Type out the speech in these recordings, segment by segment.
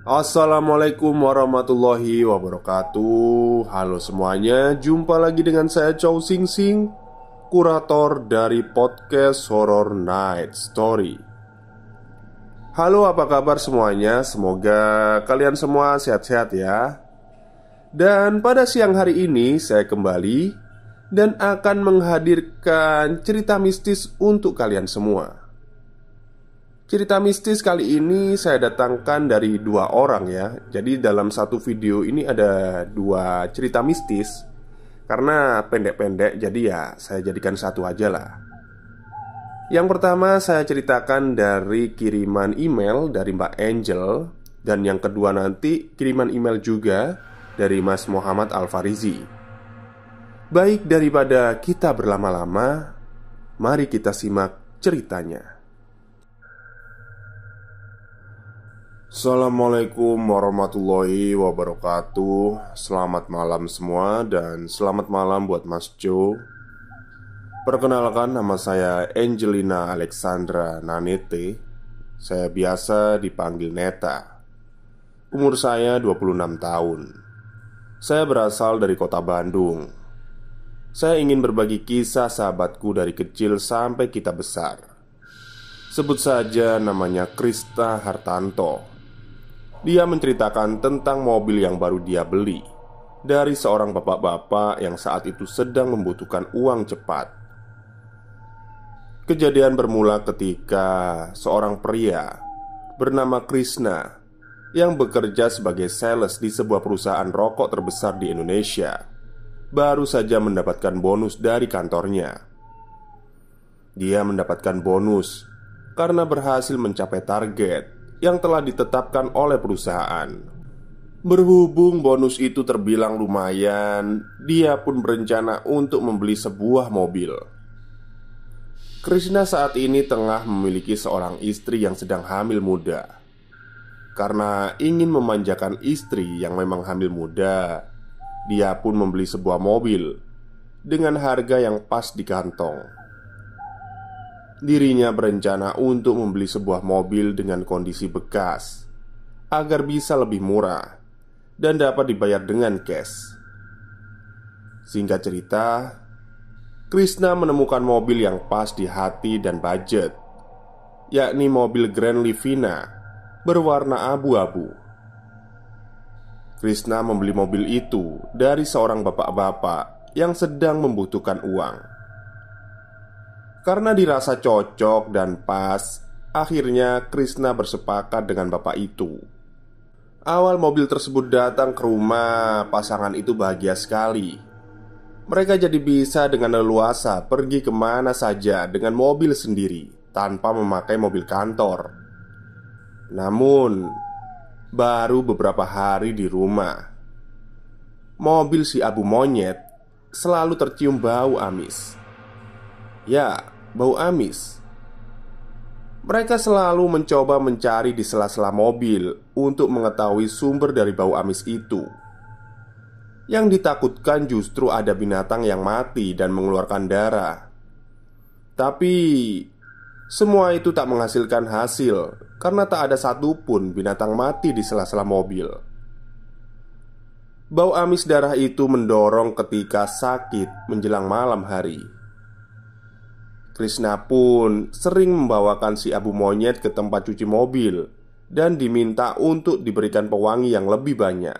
Assalamualaikum warahmatullahi wabarakatuh. Halo semuanya, jumpa lagi dengan saya Chow Sing Sing, kurator dari podcast Horror Night Story. Halo, apa kabar semuanya? Semoga kalian semua sehat-sehat ya. Dan pada siang hari ini saya kembali dan akan menghadirkan cerita mistis untuk kalian semua. Cerita mistis kali ini saya datangkan dari dua orang ya. Jadi dalam satu video ini ada dua cerita mistis. Karena pendek-pendek, jadi ya saya jadikan satu aja lah. Yang pertama saya ceritakan dari kiriman email dari Mbak Angel. Dan yang kedua nanti kiriman email juga dari Mas Muhammad Al-Farizi. Baik, daripada kita berlama-lama, mari kita simak ceritanya. Assalamualaikum warahmatullahi wabarakatuh. Selamat malam semua dan selamat malam buat Mas Jo. Perkenalkan, nama saya Angelina Alexandra Nanete. Saya biasa dipanggil Neta. Umur saya 26 tahun. Saya berasal dari kota Bandung. Saya ingin berbagi kisah sahabatku dari kecil sampai kita besar. Sebut saja namanya Krista Hartanto. Dia menceritakan tentang mobil yang baru dia beli dari seorang bapak-bapak yang saat itu sedang membutuhkan uang cepat. Kejadian bermula ketika seorang pria bernama Krishna yang bekerja sebagai sales di sebuah perusahaan rokok terbesar di Indonesia baru saja mendapatkan bonus dari kantornya. Dia mendapatkan bonus karena berhasil mencapai target yang telah ditetapkan oleh perusahaan. Berhubung bonus itu terbilang lumayan, dia pun berencana untuk membeli sebuah mobil. Krishna saat ini tengah memiliki seorang istri yang sedang hamil muda. Karena ingin memanjakan istri yang memang hamil muda, dia pun membeli sebuah mobil dengan harga yang pas di kantong. Dirinya berencana untuk membeli sebuah mobil dengan kondisi bekas agar bisa lebih murah dan dapat dibayar dengan cash. Singkat cerita, Krishna menemukan mobil yang pas di hati dan budget, yakni mobil Grand Livina berwarna abu-abu. Krishna membeli mobil itu dari seorang bapak-bapak yang sedang membutuhkan uang. Karena dirasa cocok dan pas, akhirnya Krishna bersepakat dengan bapak itu. Awal mobil tersebut datang ke rumah, pasangan itu bahagia sekali. Mereka jadi bisa dengan leluasa pergi kemana saja dengan mobil sendiri tanpa memakai mobil kantor. Namun, baru beberapa hari di rumah, mobil si Abu Monyet selalu tercium bau amis. Ya, bau amis. Mereka selalu mencoba mencari di sela-sela mobil untuk mengetahui sumber dari bau amis itu. Yang ditakutkan justru ada binatang yang mati dan mengeluarkan darah. Tapi semua itu tak menghasilkan hasil karena tak ada satupun binatang mati di sela-sela mobil. Bau amis darah itu mendorong ketika sakit menjelang malam hari. Krishna pun sering membawakan si Abu Monyet ke tempat cuci mobil dan diminta untuk diberikan pewangi yang lebih banyak.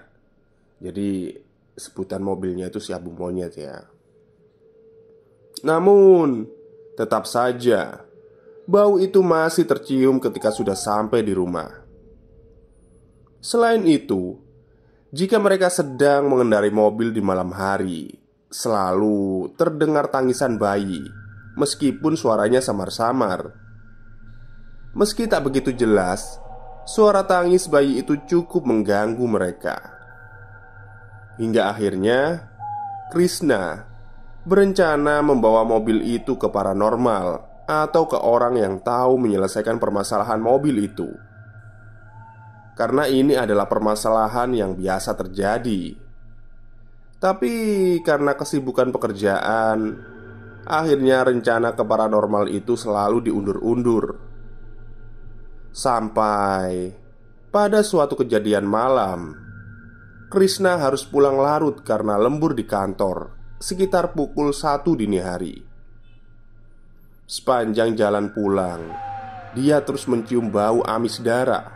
Jadi sebutan mobilnya itu si Abu Monyet ya. Namun tetap saja bau itu masih tercium ketika sudah sampai di rumah. Selain itu, jika mereka sedang mengendarai mobil di malam hari, selalu terdengar tangisan bayi, meskipun suaranya samar-samar. Meski tak begitu jelas, suara tangis bayi itu cukup mengganggu mereka. Hingga akhirnya Krishna berencana membawa mobil itu ke paranormal atau ke orang yang tahu menyelesaikan permasalahan mobil itu. Karena ini adalah permasalahan yang biasa terjadi. Tapi karena kesibukan pekerjaan, akhirnya rencana ke paranormal itu selalu diundur-undur. Sampai pada suatu kejadian malam, Krishna harus pulang larut karena lembur di kantor sekitar pukul 1 dini hari. Sepanjang jalan pulang, dia terus mencium bau amis darah.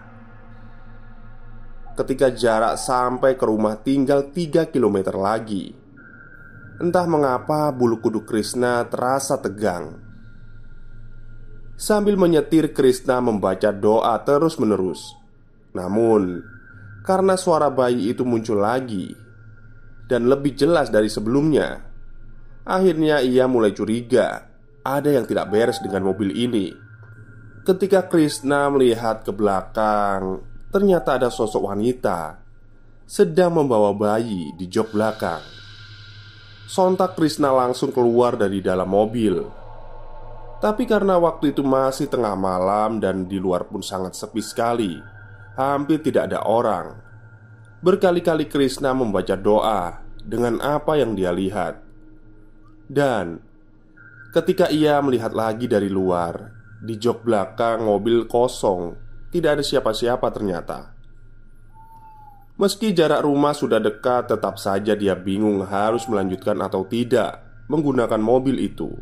Ketika jarak sampai ke rumah tinggal 3 kilometer lagi, entah mengapa bulu kuduk Krishna terasa tegang. Sambil menyetir, Krishna membaca doa terus-menerus. Namun, karena suara bayi itu muncul lagi dan lebih jelas dari sebelumnya, akhirnya ia mulai curiga ada yang tidak beres dengan mobil ini. Ketika Krishna melihat ke belakang, ternyata ada sosok wanita sedang membawa bayi di jok belakang. Sontak Krishna langsung keluar dari dalam mobil. Tapi karena waktu itu masih tengah malam dan di luar pun sangat sepi sekali, hampir tidak ada orang, berkali-kali Krishna membaca doa dengan apa yang dia lihat. Dan ketika ia melihat lagi dari luar, di jok belakang mobil kosong, tidak ada siapa-siapa ternyata. Meski jarak rumah sudah dekat, tetap saja dia bingung harus melanjutkan atau tidak menggunakan mobil itu.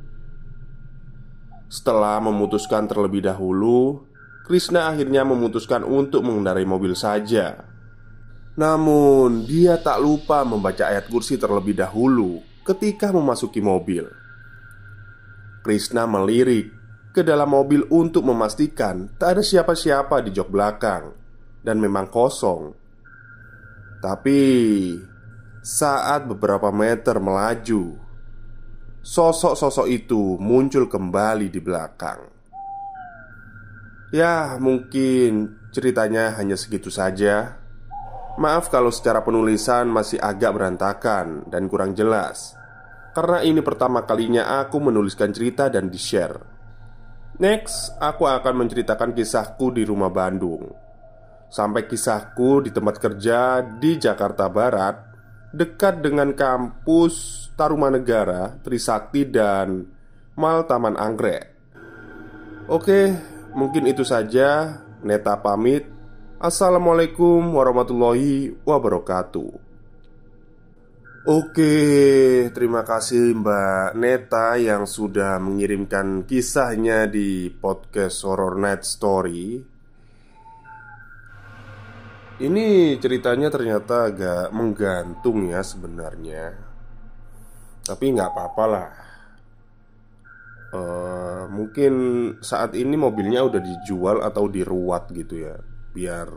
Setelah memutuskan terlebih dahulu, Krishna akhirnya memutuskan untuk mengendarai mobil saja. Namun, dia tak lupa membaca ayat kursi terlebih dahulu ketika memasuki mobil. Krishna melirik ke dalam mobil untuk memastikan tak ada siapa-siapa di jok belakang dan memang kosong. Tapi saat beberapa meter melaju, sosok-sosok itu muncul kembali di belakang. Ya, mungkin ceritanya hanya segitu saja. Maaf kalau secara penulisan masih agak berantakan dan kurang jelas, karena ini pertama kalinya aku menuliskan cerita dan di-share. Next, aku akan menceritakan kisahku di rumah Bandung, sampai kisahku di tempat kerja di Jakarta Barat, dekat dengan kampus Tarumanegara, Trisakti, dan Mall Taman Anggrek. Oke, mungkin itu saja. Neta pamit. Assalamualaikum warahmatullahi wabarakatuh. Oke, terima kasih Mbak Neta yang sudah mengirimkan kisahnya di podcast Horror Night Story. Ini ceritanya ternyata agak menggantung ya sebenarnya, tapi nggak apa-apa lah. Mungkin saat ini mobilnya udah dijual atau diruat gitu ya, biar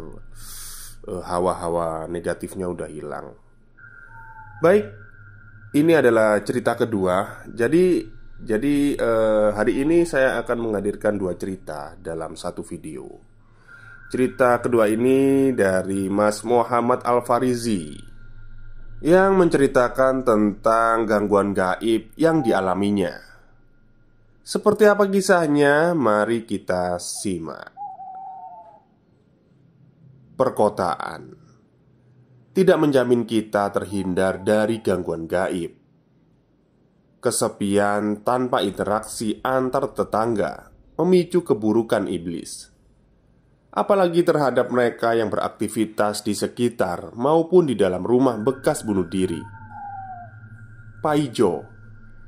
hawa-hawa negatifnya udah hilang. Baik, ini adalah cerita kedua. Jadi hari ini saya akan menghadirkan dua cerita dalam satu video. Cerita kedua ini dari Mas Muhammad Al-Farizi, yang menceritakan tentang gangguan gaib yang dialaminya. Seperti apa kisahnya? Mari kita simak. Perkotaan tidak menjamin kita terhindar dari gangguan gaib. Kesepian tanpa interaksi antar tetangga memicu keburukan iblis, apalagi terhadap mereka yang beraktivitas di sekitar maupun di dalam rumah bekas bunuh diri. Paijo,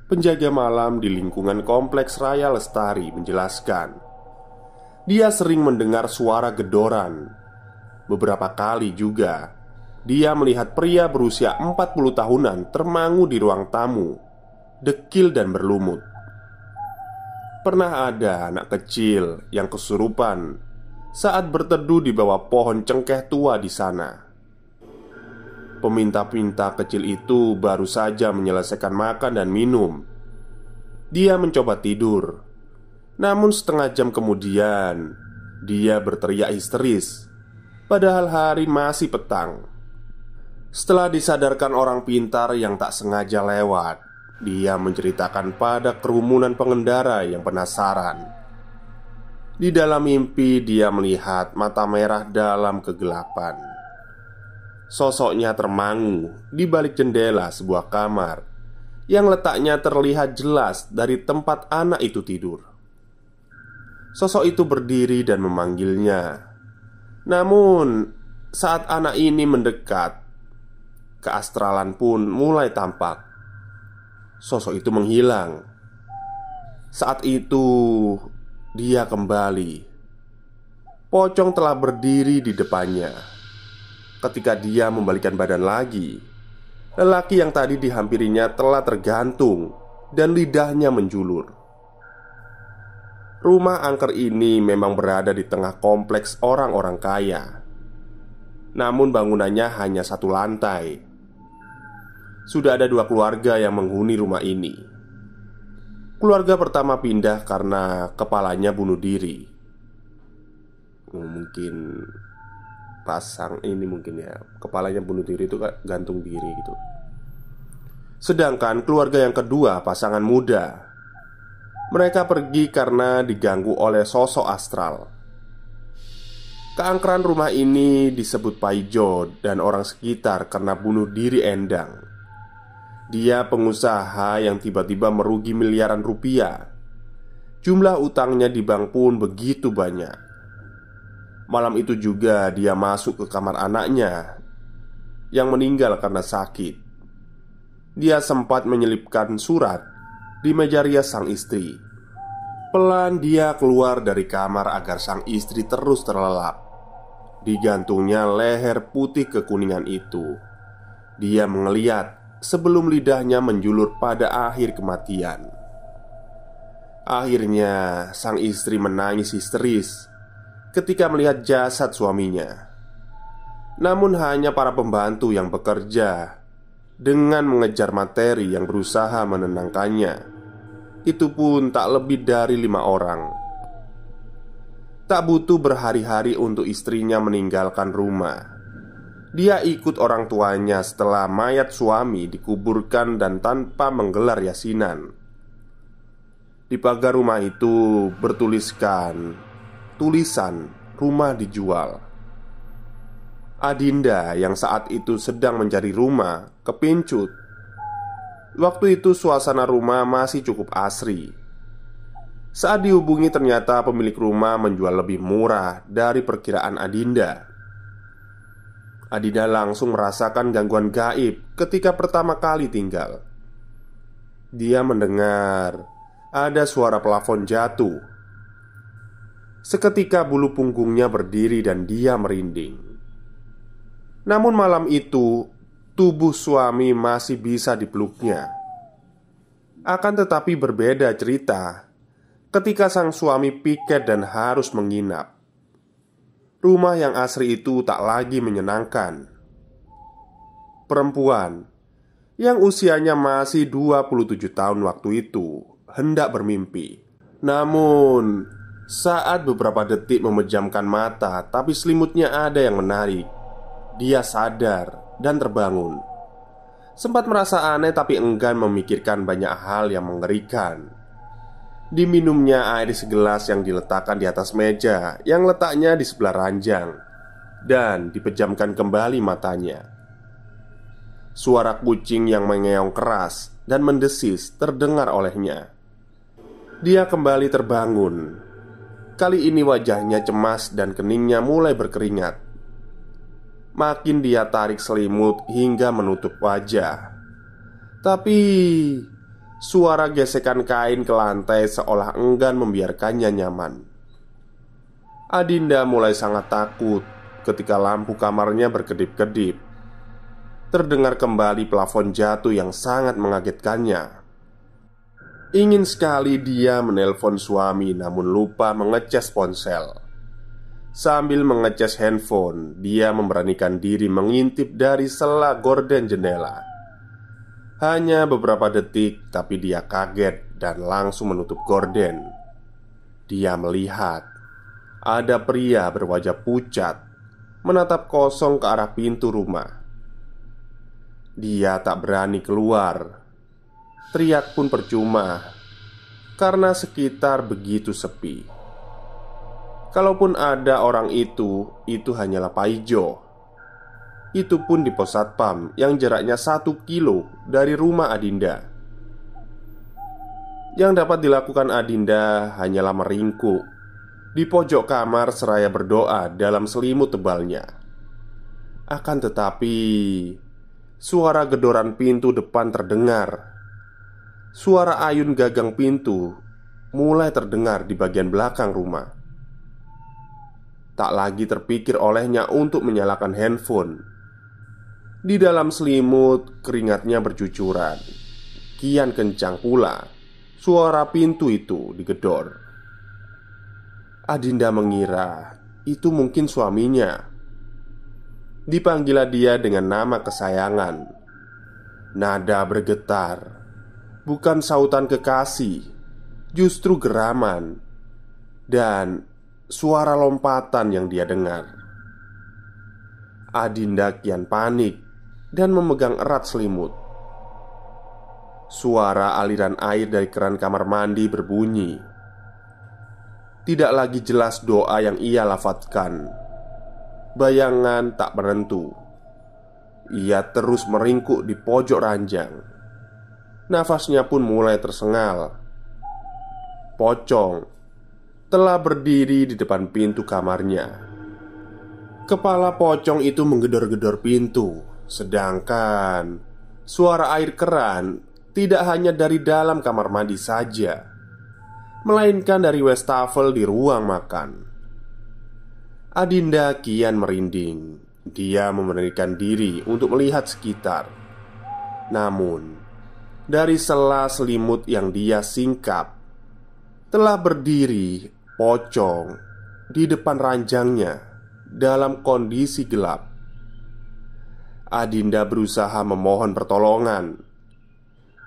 penjaga malam di lingkungan kompleks Raya Lestari, menjelaskan dia sering mendengar suara gedoran. Beberapa kali juga dia melihat pria berusia 40 tahunan termangu di ruang tamu, dekil dan berlumut. Pernah ada anak kecil yang kesurupan saat berteduh di bawah pohon cengkeh tua di sana. Peminta-pinta kecil itu baru saja menyelesaikan makan dan minum. Dia mencoba tidur, namun setengah jam kemudian dia berteriak histeris, padahal hari masih petang. Setelah disadarkan orang pintar yang tak sengaja lewat, dia menceritakan pada kerumunan pengendara yang penasaran. Di dalam mimpi dia melihat mata merah dalam kegelapan. Sosoknya termangu di balik jendela sebuah kamar yang letaknya terlihat jelas dari tempat anak itu tidur. Sosok itu berdiri dan memanggilnya. Namun, saat anak ini mendekat, keastralan pun mulai tampak. Sosok itu menghilang. Saat itu, dia kembali. Pocong telah berdiri di depannya. Ketika dia membalikkan badan lagi, lelaki yang tadi dihampirinya telah tergantung dan lidahnya menjulur. Rumah angker ini memang berada di tengah kompleks orang-orang kaya. Namun bangunannya hanya satu lantai. Sudah ada 2 keluarga yang menghuni rumah ini. Keluarga pertama pindah karena kepalanya bunuh diri. Mungkin pasang ini mungkin ya, kepalanya bunuh diri itu gantung diri gitu. Sedangkan keluarga yang kedua, pasangan muda, mereka pergi karena diganggu oleh sosok astral. Keangkeran rumah ini disebut Paijo dan orang sekitar karena bunuh diri Endang. Dia pengusaha yang tiba-tiba merugi miliaran rupiah. Jumlah utangnya di bank pun begitu banyak. Malam itu juga dia masuk ke kamar anaknya yang meninggal karena sakit. Dia sempat menyelipkan surat di meja rias sang istri. Pelan dia keluar dari kamar agar sang istri terus terlelap. Digantungnya leher putih kekuningan itu. Dia mengeliat sebelum lidahnya menjulur pada akhir kematian. Akhirnya sang istri menangis histeris ketika melihat jasad suaminya. Namun hanya para pembantu yang bekerja dengan mengejar materi yang berusaha menenangkannya. Itu pun tak lebih dari 5 orang. Tak butuh berhari-hari untuk istrinya meninggalkan rumah. Dia ikut orang tuanya setelah mayat suami dikuburkan dan tanpa menggelar yasinan. Di pagar rumah itu bertuliskan tulisan "rumah dijual". Adinda yang saat itu sedang mencari rumah kepincut. Waktu itu suasana rumah masih cukup asri. Saat dihubungi ternyata pemilik rumah menjual lebih murah dari perkiraan Adinda. Adinda langsung merasakan gangguan gaib ketika pertama kali tinggal. Dia mendengar ada suara plafon jatuh. Seketika bulu punggungnya berdiri dan dia merinding. Namun malam itu tubuh suami masih bisa dipeluknya. Akan tetapi berbeda cerita ketika sang suami piket dan harus menginap. Rumah yang asri itu tak lagi menyenangkan. Perempuan yang usianya masih 27 tahun waktu itu hendak bermimpi. Namun saat beberapa detik memejamkan mata, tapi selimutnya ada yang menarik, dia sadar dan terbangun. Sempat merasa aneh tapi enggan memikirkan banyak hal yang mengerikan. Diminumnya air segelas yang diletakkan di atas meja yang letaknya di sebelah ranjang, dan dipejamkan kembali matanya. Suara kucing yang mengeong keras dan mendesis terdengar olehnya. Dia kembali terbangun. Kali ini wajahnya cemas dan keningnya mulai berkeringat. Makin dia tarik selimut hingga menutup wajah. Tapi suara gesekan kain ke lantai seolah enggan membiarkannya nyaman. Adinda mulai sangat takut ketika lampu kamarnya berkedip-kedip. Terdengar kembali plafon jatuh yang sangat mengagetkannya. Ingin sekali dia menelpon suami namun lupa ngecas ponsel. Sambil mengecas handphone, dia memberanikan diri mengintip dari sela gorden jendela. Hanya beberapa detik, tapi dia kaget dan langsung menutup gorden. Dia melihat ada pria berwajah pucat menatap kosong ke arah pintu rumah. Dia tak berani keluar. Teriak pun percuma karena sekitar begitu sepi. Kalaupun ada orang itu hanyalah Paijo. Itu pun di pos satpam yang jaraknya 1 kilo dari rumah Adinda. Yang dapat dilakukan Adinda hanyalah meringkuk di pojok kamar seraya berdoa dalam selimut tebalnya. Akan tetapi, suara gedoran pintu depan terdengar. Suara ayun gagang pintu mulai terdengar di bagian belakang rumah. Tak lagi terpikir olehnya untuk menyalakan handphone. Di dalam selimut, keringatnya bercucuran. Kian kencang pula suara pintu itu digedor. Adinda mengira itu mungkin suaminya. Dipanggillah dia dengan nama kesayangan. Nada bergetar. Bukan sautan kekasih, justru geraman. Dan suara lompatan yang dia dengar. Adinda kian panik dan memegang erat selimut. Suara aliran air dari keran kamar mandi berbunyi. Tidak lagi jelas doa yang ia lafadzkan. Bayangan tak menentu. Ia terus meringkuk di pojok ranjang. Nafasnya pun mulai tersengal. Pocong telah berdiri di depan pintu kamarnya. Kepala pocong itu menggedor-gedor pintu. Sedangkan suara air keran tidak hanya dari dalam kamar mandi saja, melainkan dari wastafel di ruang makan. Adinda kian merinding. Dia memberanikan diri untuk melihat sekitar. Namun, dari sela selimut yang dia singkap, telah berdiri pocong di depan ranjangnya dalam kondisi gelap. Adinda berusaha memohon pertolongan,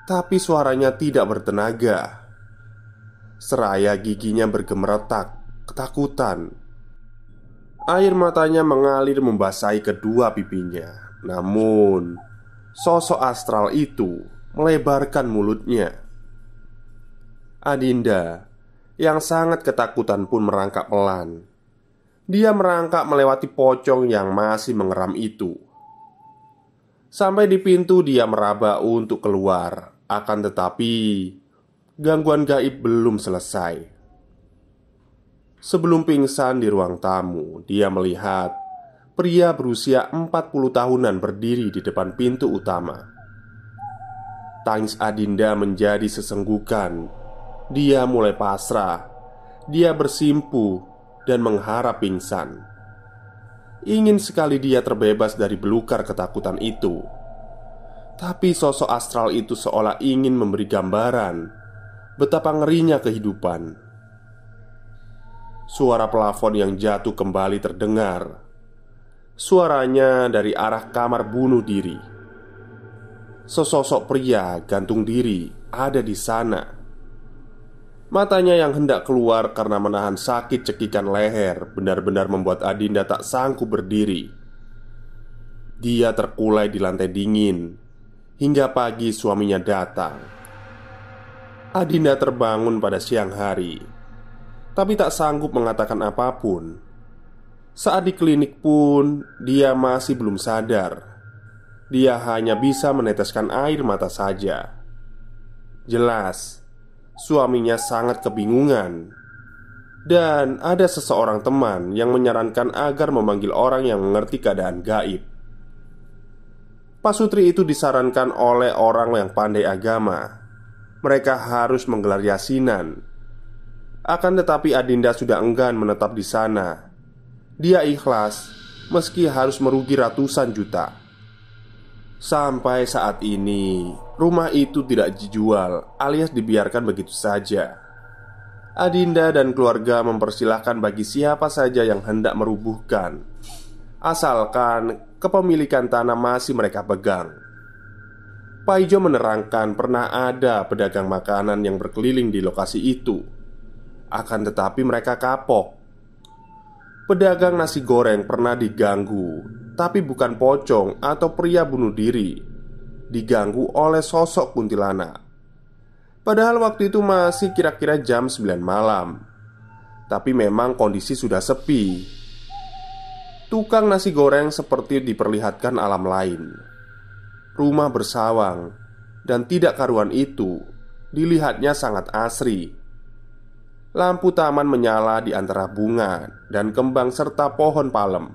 tapi suaranya tidak bertenaga. Seraya giginya bergemeretak ketakutan. Air matanya mengalir membasahi kedua pipinya. Namun, sosok astral itu melebarkan mulutnya. Adinda yang sangat ketakutan pun merangkak pelan. Dia merangkak melewati pocong yang masih mengeram itu. Sampai di pintu dia meraba untuk keluar. Akan tetapi, gangguan gaib belum selesai. Sebelum pingsan di ruang tamu, dia melihat pria berusia 40 tahunan berdiri di depan pintu utama. Tangis Adinda menjadi sesenggukan. Dia mulai pasrah. Dia bersimpuh dan mengharap pingsan. Ingin sekali dia terbebas dari belukar ketakutan itu. Tapi sosok astral itu seolah ingin memberi gambaran betapa ngerinya kehidupan. Suara plafon yang jatuh kembali terdengar. Suaranya dari arah kamar bunuh diri. Sesosok pria gantung diri ada di sana. Matanya yang hendak keluar karena menahan sakit cekikan leher benar-benar membuat Adinda tak sanggup berdiri. Dia terkulai di lantai dingin hingga pagi suaminya datang. Adinda terbangun pada siang hari, tapi tak sanggup mengatakan apapun. Saat di klinik pun dia masih belum sadar. Dia hanya bisa meneteskan air mata saja. Jelas, suaminya sangat kebingungan. Dan ada seseorang teman yang menyarankan agar memanggil orang yang mengerti keadaan gaib. Pasutri itu disarankan oleh orang yang pandai agama. Mereka harus menggelar yasinan. Akan tetapi Adinda sudah enggan menetap di sana. Dia ikhlas meski harus merugi ratusan juta. Sampai saat ini rumah itu tidak dijual alias dibiarkan begitu saja. Adinda dan keluarga mempersilahkan bagi siapa saja yang hendak merubuhkan, asalkan kepemilikan tanah masih mereka pegang. Paijo menerangkan pernah ada pedagang makanan yang berkeliling di lokasi itu. Akan tetapi mereka kapok. Pedagang nasi goreng pernah diganggu, tapi bukan pocong atau pria bunuh diri. Diganggu oleh sosok kuntilanak. Padahal waktu itu masih kira-kira jam 9 malam. Tapi memang kondisi sudah sepi. Tukang nasi goreng seperti diperlihatkan alam lain. Rumah bersawang dan tidak karuan itu dilihatnya sangat asri. lampu taman menyala di antara bunga dan kembang serta pohon palem.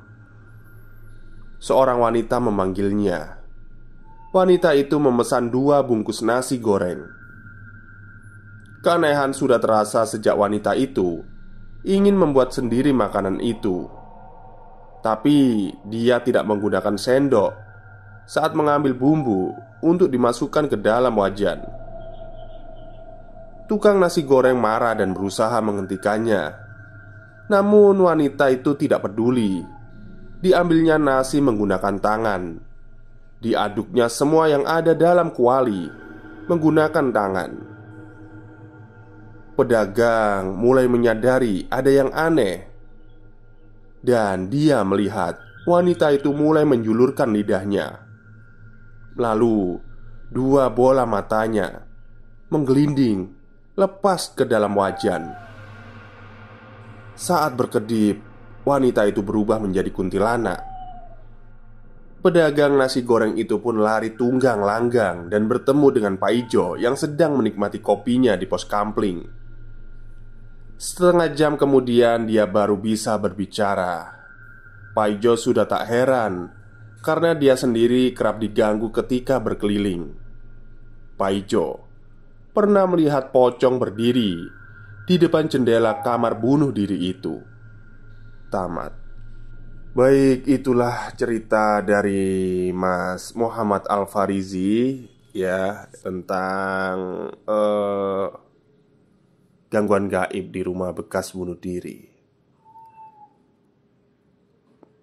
Seorang wanita memanggilnya. Wanita itu memesan 2 bungkus nasi goreng. Keanehan sudah terasa sejak wanita itu ingin membuat sendiri makanan itu. Tapi dia tidak menggunakan sendok saat mengambil bumbu untuk dimasukkan ke dalam wajan. Tukang nasi goreng marah dan berusaha menghentikannya. Namun wanita itu tidak peduli. Diambilnya nasi menggunakan tangan. Diaduknya semua yang ada dalam kuali menggunakan tangan. Pedagang mulai menyadari ada yang aneh. Dan dia melihat wanita itu mulai menjulurkan lidahnya. Lalu 2 bola matanya menggelinding lepas ke dalam wajan. Saat berkedip, wanita itu berubah menjadi kuntilanak. Pedagang nasi goreng itu pun lari tunggang langgang dan bertemu dengan Pak Ijo yang sedang menikmati kopinya di pos kampling. Setengah jam kemudian dia baru bisa berbicara. Pak Ijo sudah tak heran karena dia sendiri kerap diganggu ketika berkeliling. Pak Ijo pernah melihat pocong berdiri di depan jendela kamar bunuh diri itu. Tamat. Baik, itulah cerita dari Mas Muhammad Al-Farizi ya, tentang gangguan gaib di rumah bekas bunuh diri.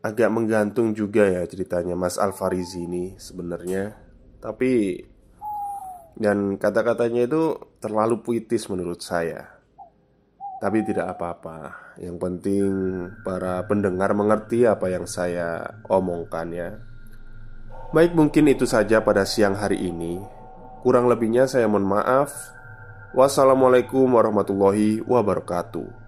Agak menggantung juga ya ceritanya Mas Al-Farizi ini sebenarnya. Tapi dan kata-katanya itu terlalu puitis menurut saya. Tapi tidak apa-apa. Yang penting para pendengar mengerti apa yang saya omongkan ya. Baik, mungkin itu saja pada siang hari ini. Kurang lebihnya saya mohon maaf. Wassalamualaikum warahmatullahi wabarakatuh.